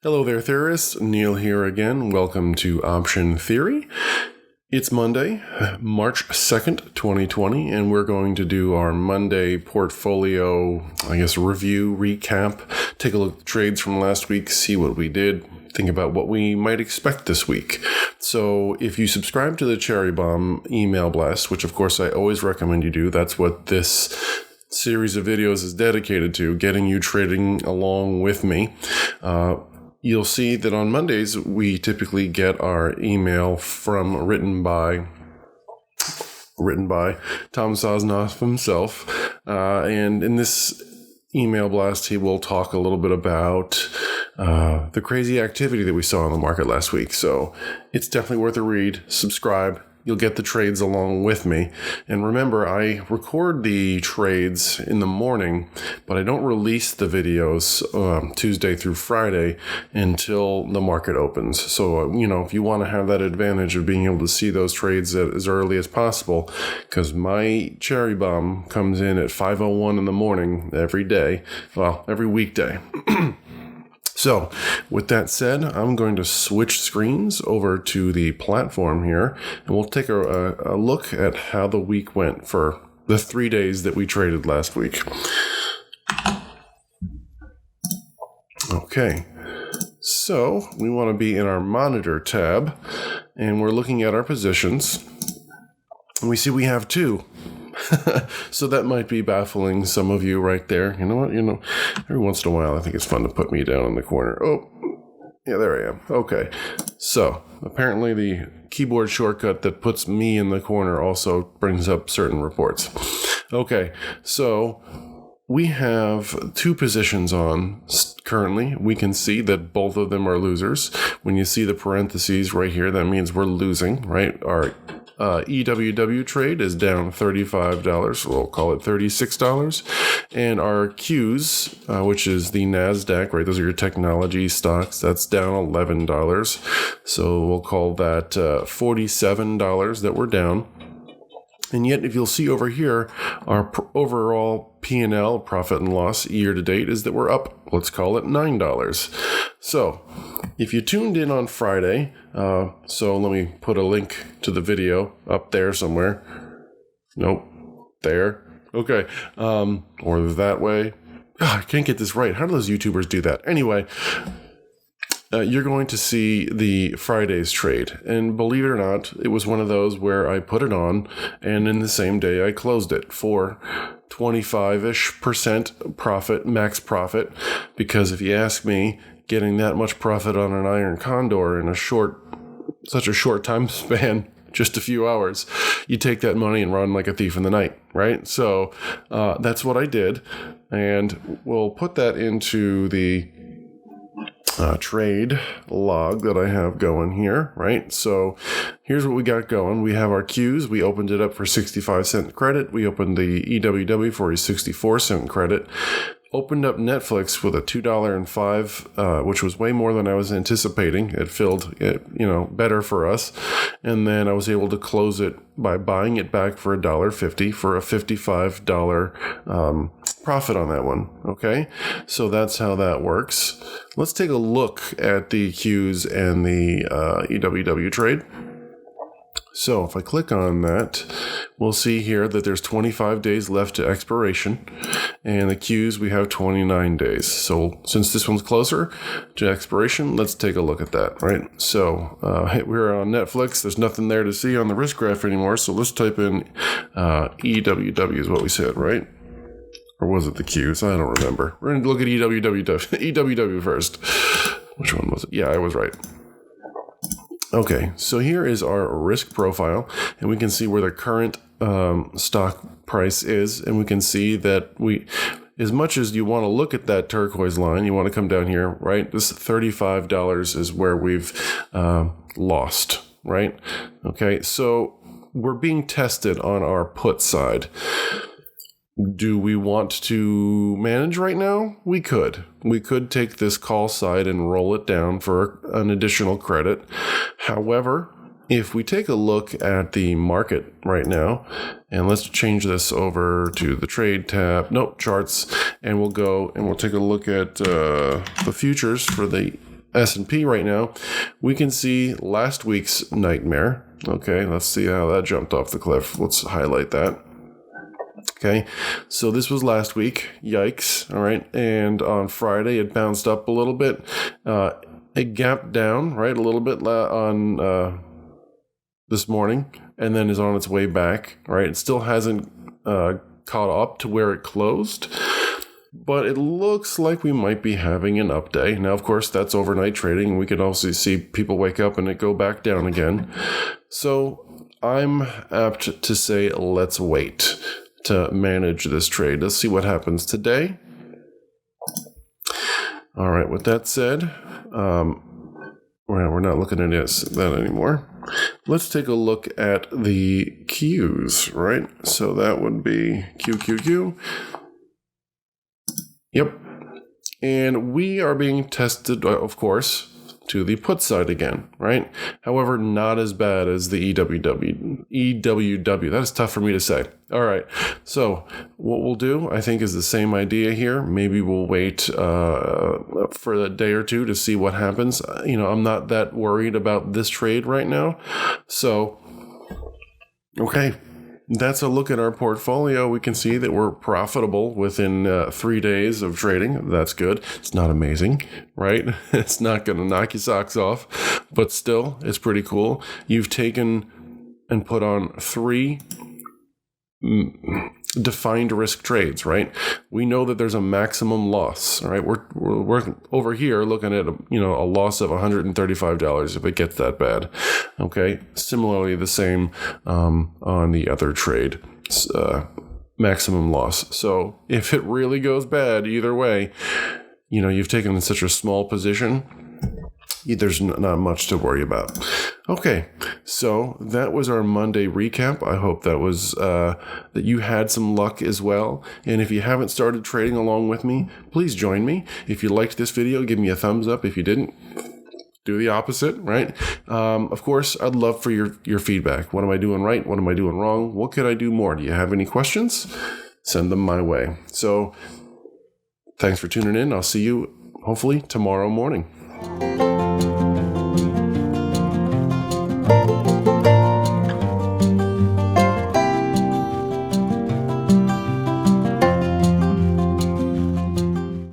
Hello there, theorists. Neil here again. Welcome to Option Theory. It's Monday, March 2nd, 2020, and we're going to do our Monday portfolio, review, recap, take a look at the trades from last week, see what we did, think about what we might expect this week. So if you subscribe to the Cherry Bomb email blast, which of course I always recommend you do, that's what this series of videos is dedicated to, getting you trading along with me. You'll see that on Mondays, we typically get our email written by Tom Sosnoff himself. And in this email blast, he will talk a little bit about the crazy activity that we saw in the market last week. So it's definitely worth a read. Subscribe. You'll get the trades along with me. And remember, I record the trades in the morning, but I don't release the videos Tuesday through Friday until the market opens. So, if you want to have that advantage of being able to see those trades as early as possible, because my Cherry Bomb comes in at 5:01 in the morning every day, every weekday. So, with that said, I'm going to switch screens over to the platform here, and we'll take a look at how the week went for the 3 days that we traded last week. Okay, so we want to be in our monitor tab, and we're looking at our positions, and we see we have two. So that might be baffling some of you right there. You know what? Every once in a while, I think it's fun to put me down in the corner. Oh, yeah, there I am. Okay. So apparently the keyboard shortcut that puts me in the corner also brings up certain reports. Okay. So we have two positions on currently. We can see that both of them are losers. When you see the parentheses right here, that means we're losing, right? Our EWW trade is down $35. We'll call it $36. And our Qs, which is the NASDAQ, right? Those are your technology stocks. That's down $11. So we'll call that $47 that we're down. And yet, if you'll see over here, our overall P&L, profit and loss, year to date is that we're up, let's call it $9. So, if you tuned in on Friday, so let me put a link to the video up there somewhere. Nope, there. Okay, or that way. I can't get this right. How do those YouTubers do that? Anyway, you're going to see the Friday's trade. And believe it or not, it was one of those where I put it on, and in the same day I closed it for 25-ish% profit, max profit. Because if you ask me, getting that much profit on an iron condor in such a short time span, just a few hours, you take that money and run like a thief in the night, right? So that's what I did. And we'll put that into the trade log that I have going here, right? So here's what we got going. We have our Qs. We opened it up for 65-cent credit. We opened the EWW for a 64-cent credit. Opened up Netflix with a $2.05, which was way more than I was anticipating. It filled it, better for us. And then I was able to close it by buying it back for $1.50 for a $55 profit on that one. Okay, so that's how that works. Let's take a look at the Qs and the EWW trade. So if I click on that, we'll see here that there's 25 days left to expiration, and the Qs we have 29 days. So since this one's closer to expiration, let's take a look at that, right? So we're on Netflix. There's nothing there to see on the risk graph anymore, so let's type in EWW is what we said, right? Or was it the Qs? I don't remember. We're going to look at EWW first. Which one was it? Yeah, I was right. Okay, so here is our risk profile, and we can see where the current stock price is, and we can see that as much as you want to look at that turquoise line, you want to come down here, right? This $35 is where we've lost, right? Okay, so we're being tested on our put side. Do we want to manage right now? We could. We could take this call side and roll it down for an additional credit. However, if we take a look at the market right now, and let's change this over to the trade tab, charts, and we'll go and we'll take a look at the futures for the S&P right now, we can see last week's nightmare. Okay, let's see how that jumped off the cliff. Let's highlight that. Okay, so this was last week. Yikes. All right, and on Friday it bounced up a little bit. It gapped down, right, a little bit on this morning, and then is on its way back. Right, it still hasn't caught up to where it closed, but it looks like we might be having an up day. Now, of course, that's overnight trading. We could also see people wake up and it go back down again. So I'm apt to say, let's wait to manage this trade. Let's see what happens today. All right, with that said, we're not looking at that anymore. Let's take a look at the Qs, right? So that would be QQQ. Yep. And we are being tested, of course, to the put side again, right? However, not as bad as the EWW. That is tough for me to say. All right. So what we'll do, I think, is the same idea here. Maybe we'll wait for a day or two to see what happens. I'm not that worried about this trade right now. So, okay. That's a look at our portfolio. We can see that we're profitable within 3 days of trading. That's good. It's not amazing, right? It's not going to knock your socks off, but still, it's pretty cool. You've taken and put on 3 defined risk trades, right? We know that there's a maximum loss, right? We're over here looking at a loss of $135 if it gets that bad. Okay. Similarly, the same on the other trade, maximum loss. So if it really goes bad, either way, you've taken such a small position, there's not much to worry about. Okay, so that was our Monday recap. I hope that was that you had some luck as well. And if you haven't started trading along with me, please join me. If you liked this video, give me a thumbs up. If you didn't, do the opposite, right? Of course, I'd love for your feedback. What am I doing right? What am I doing wrong? What could I do more? Do you have any questions? Send them my way. So thanks for tuning in. I'll see you hopefully tomorrow morning.